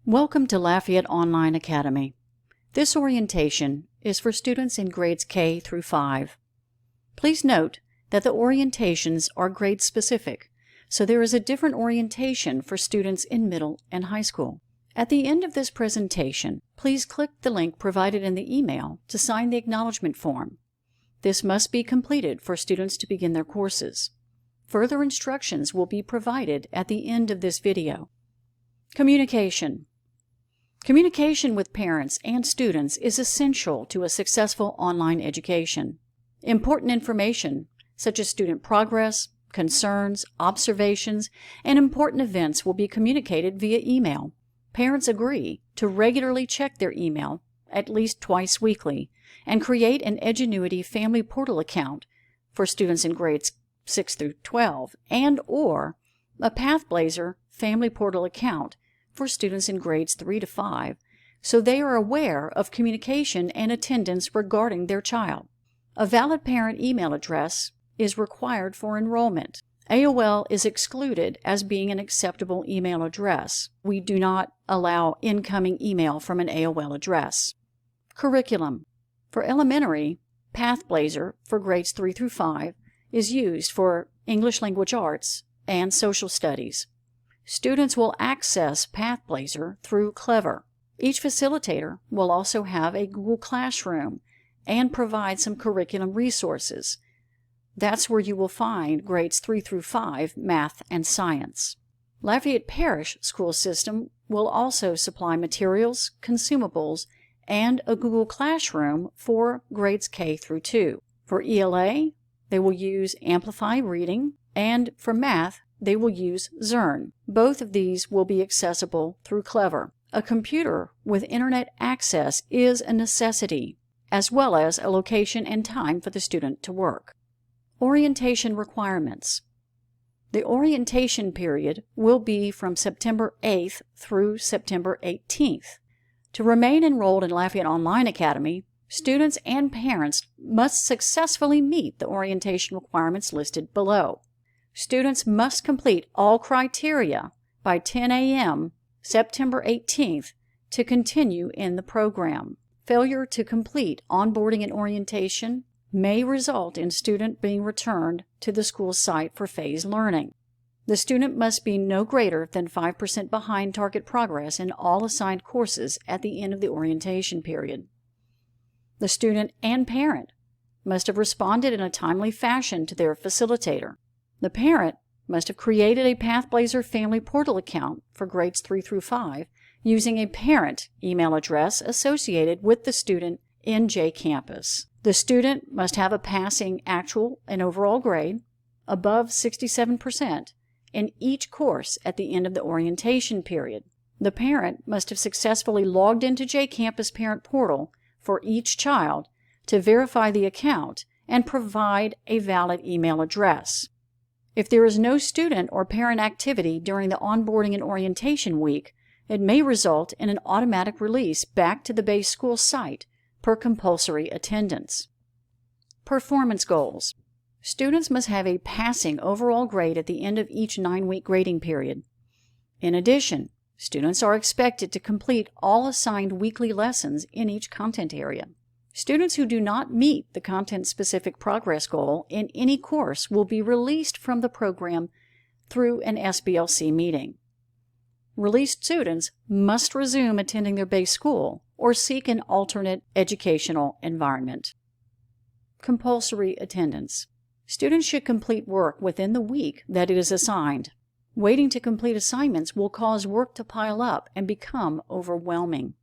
Welcome to Lafayette Online Academy. This orientation is for students in grades K through 5. Please note that the orientations are grade specific, so there is a different orientation for students in middle and high school. At the end of this presentation, please click the link provided in the email to sign the acknowledgement form. This must be completed for students to begin their courses. Further instructions will be provided at the end of this video. Communication. Communication with parents and students is essential to a successful online education. Important information, such as student progress, concerns, observations, and important events will be communicated via email. Parents agree to regularly check their email at least twice weekly and create an Edgenuity Family Portal account for students in grades 6 through 12 and/or a Pathblazer Family Portal account for students in grades 3 to 5, so they are aware of communication and attendance regarding their child. A valid parent email address is required for enrollment. AOL is excluded as being an acceptable email address. We do not allow incoming email from an AOL address. Curriculum. For elementary, Pathblazer for grades 3 through 5 is used for English Language Arts and Social Studies. Students will access Pathblazer through Clever. Each facilitator will also have a Google Classroom and provide some curriculum resources. That's where you will find grades 3 through 5 math and science. Lafayette Parish School System will also supply materials, consumables, and a Google Classroom for grades K through 2. For ELA, they will use Amplify Reading, and for math, they will use Zern. Both of these will be accessible through Clever. A computer with internet access is a necessity, as well as a location and time for the student to work. Orientation requirements. The orientation period will be from September 8th through September 18th. To remain enrolled in Lafayette Online Academy, students and parents must successfully meet the orientation requirements listed below. Students must complete all criteria by 10 a.m. September 18th to continue in the program. Failure to complete onboarding and orientation may result in student being returned to the school site for phase learning. The student must be no greater than 5% behind target progress in all assigned courses at the end of the orientation period. The student and parent must have responded in a timely fashion to their facilitator. The parent must have created a Pathblazer Family Portal account for grades 3 through 5 using a parent email address associated with the student in JCampus. The student must have a passing actual and overall grade above 67% in each course at the end of the orientation period. The parent must have successfully logged into JCampus Parent Portal for each child to verify the account and provide a valid email address. If there is no student or parent activity during the onboarding and orientation week, it may result in an automatic release back to the base school site per compulsory attendance. Performance goals. Students must have a passing overall grade at the end of each 9-week grading period. In addition, students are expected to complete all assigned weekly lessons in each content area. Students who do not meet the content-specific progress goal in any course will be released from the program through an SBLC meeting. Released students must resume attending their base school or seek an alternate educational environment. Compulsory attendance. Students should complete work within the week that it is assigned. Waiting to complete assignments will cause work to pile up and become overwhelming.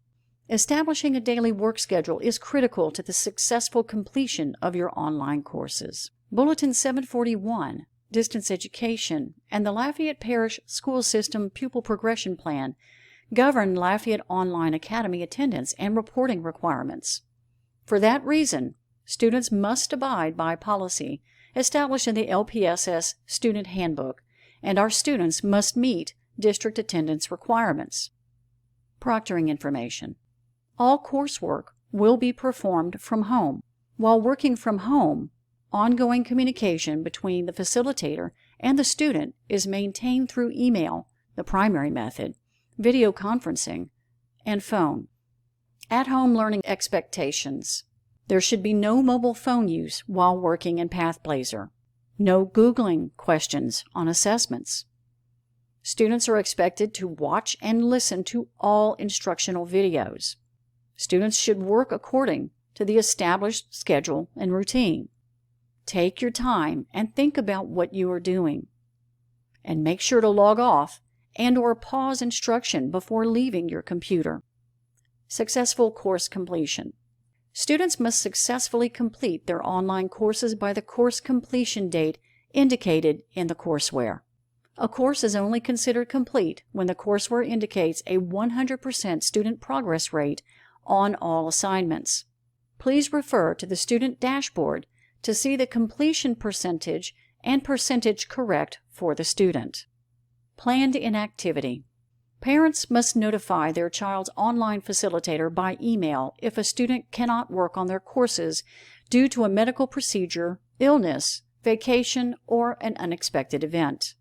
Establishing a daily work schedule is critical to the successful completion of your online courses. Bulletin 741, Distance Education, and the Lafayette Parish School System Pupil Progression Plan govern Lafayette Online Academy attendance and reporting requirements. For that reason, students must abide by policy established in the LPSS Student Handbook, and our students must meet district attendance requirements. Proctoring Information. All coursework will be performed from home. While working from home, ongoing communication between the facilitator and the student is maintained through email, the primary method, video conferencing, and phone. At-home learning expectations. There should be no mobile phone use while working in PathBlazer. No Googling questions on assessments. Students are expected to watch and listen to all instructional videos. Students should work according to the established schedule and routine. Take your time and think about what you are doing. And make sure to log off and/or pause instruction before leaving your computer. Successful course completion. Students must successfully complete their online courses by the course completion date indicated in the courseware. A course is only considered complete when the courseware indicates a 100% student progress rate on all assignments. Please refer to the student dashboard to see the completion percentage and percentage correct for the student. Planned inactivity. Parents must notify their child's online facilitator by email if a student cannot work on their courses due to a medical procedure, illness, vacation, or an unexpected event.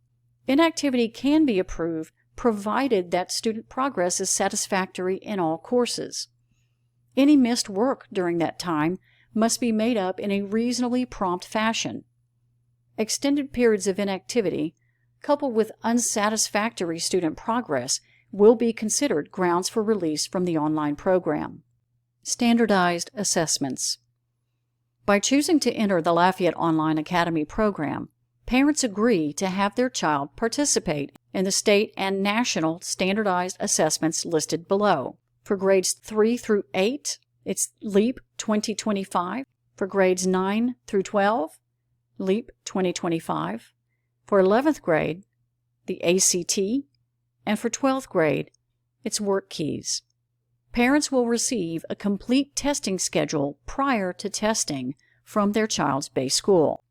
Inactivity can be approved provided that student progress is satisfactory in all courses. Any missed work during that time must be made up in a reasonably prompt fashion. Extended periods of inactivity, coupled with unsatisfactory student progress, will be considered grounds for release from the online program. Standardized assessments. By choosing to enter the Lafayette Online Academy program, parents agree to have their child participate in the state and national standardized assessments listed below. For grades 3 through 8, it's LEAP 2025. For grades 9 through 12, LEAP 2025. For 11th grade, the ACT, and for 12th grade, it's WorkKeys. Parents will receive a complete testing schedule prior to testing from their child's base school.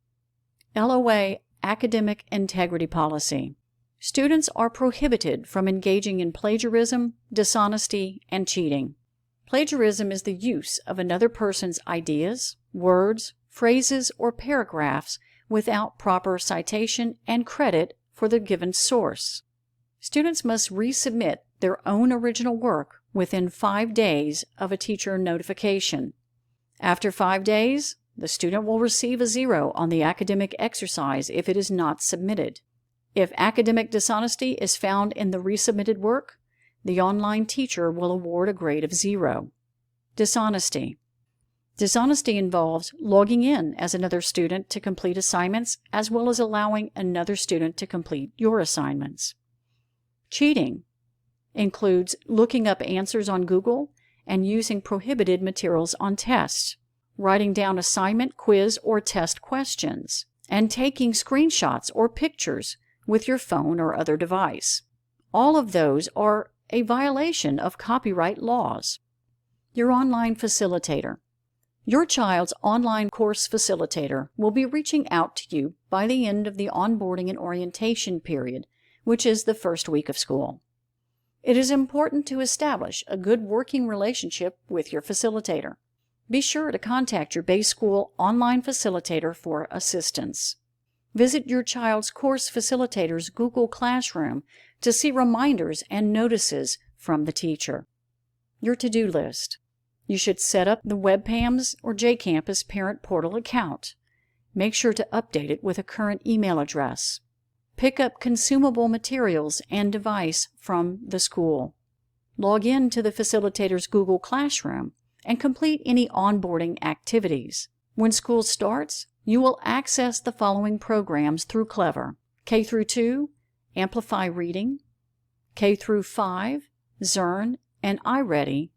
LOA Academic Integrity Policy. Students are prohibited from engaging in plagiarism, dishonesty, and cheating. Plagiarism is the use of another person's ideas, words, phrases, or paragraphs without proper citation and credit for the given source. Students must resubmit their own original work within 5 days of a teacher notification. After 5 days, the student will receive a 0 on the academic exercise if it is not submitted. If academic dishonesty is found in the resubmitted work, the online teacher will award a grade of 0. Dishonesty. Dishonesty involves logging in as another student to complete assignments, as well as allowing another student to complete your assignments. Cheating includes looking up answers on Google and using prohibited materials on tests, writing down assignment, quiz, or test questions, and taking screenshots or pictures with your phone or other device. All of those are a violation of copyright laws. Your online facilitator. Your child's online course facilitator will be reaching out to you by the end of the onboarding and orientation period, which is the first week of school. It is important to establish a good working relationship with your facilitator. Be sure to contact your base school online facilitator for assistance. Visit your child's course facilitator's Google Classroom to see reminders and notices from the teacher. Your to-do list. You should set up the WebPAMS or JCampus Parent Portal account. Make sure to update it with a current email address. Pick up consumable materials and device from the school. Log in to the facilitator's Google Classroom and complete any onboarding activities. When school starts, you will access the following programs through Clever: K through 2, Amplify Reading; K through 5, Zern and iReady;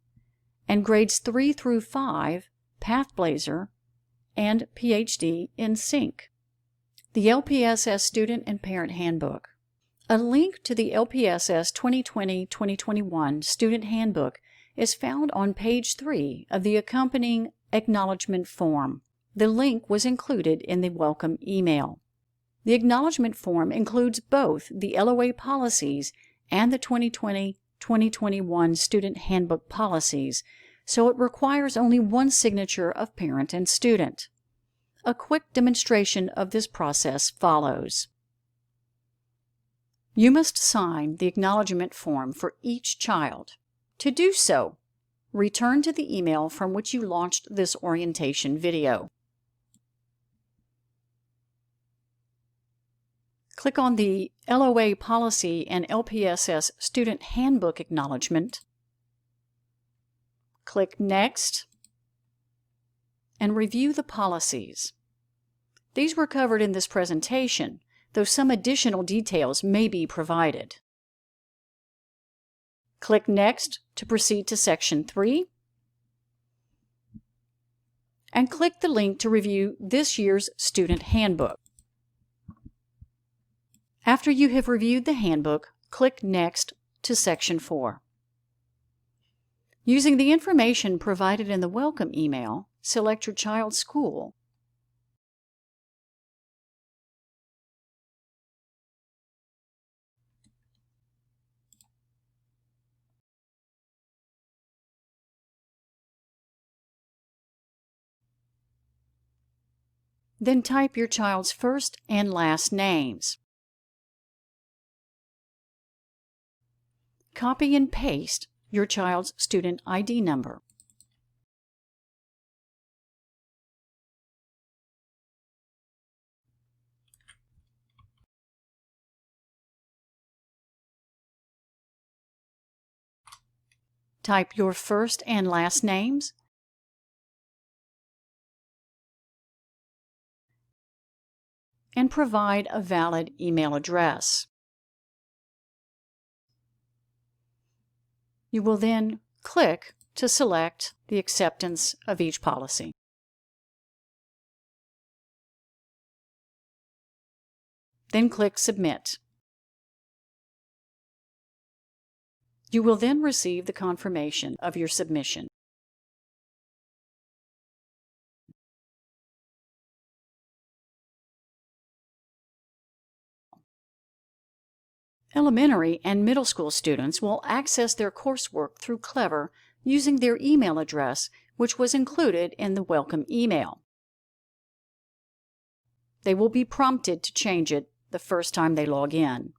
and grades 3 through 5, PathBlazer and PhD in Sync. The LPSS Student and Parent Handbook. A link to the LPSS 2020-2021 Student Handbook is found on page 3 of the accompanying acknowledgement form. The link was included in the welcome email. The acknowledgement form includes both the LOA policies and the 2020-2021 Student Handbook policies, so it requires only one signature of parent and student. A quick demonstration of this process follows. You must sign the acknowledgement form for each child. To do so, return to the email from which you launched this orientation video. Click on the LOA Policy and LPSS Student Handbook Acknowledgement. Click Next and review the policies. These were covered in this presentation, though some additional details may be provided. Click Next to proceed to Section 3, and click the link to review this year's Student Handbook. After you have reviewed the handbook, click Next to Section 4. Using the information provided in the welcome email, select your child's school. Then type your child's first and last names. Copy and paste your child's student ID number. Type your first and last names and provide a valid email address. You will then click to select the acceptance of each policy. Then click Submit. You will then receive the confirmation of your submission. Elementary and middle school students will access their coursework through Clever using their email address, which was included in the welcome email. They will be prompted to change it the first time they log in.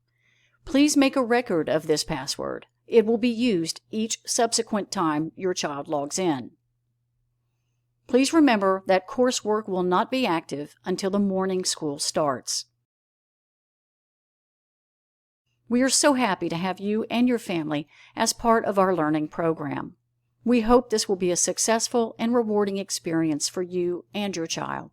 Please make a record of this password. It will be used each subsequent time your child logs in. Please remember that coursework will not be active until the morning school starts. We are so happy to have you and your family as part of our learning program. We hope this will be a successful and rewarding experience for you and your child.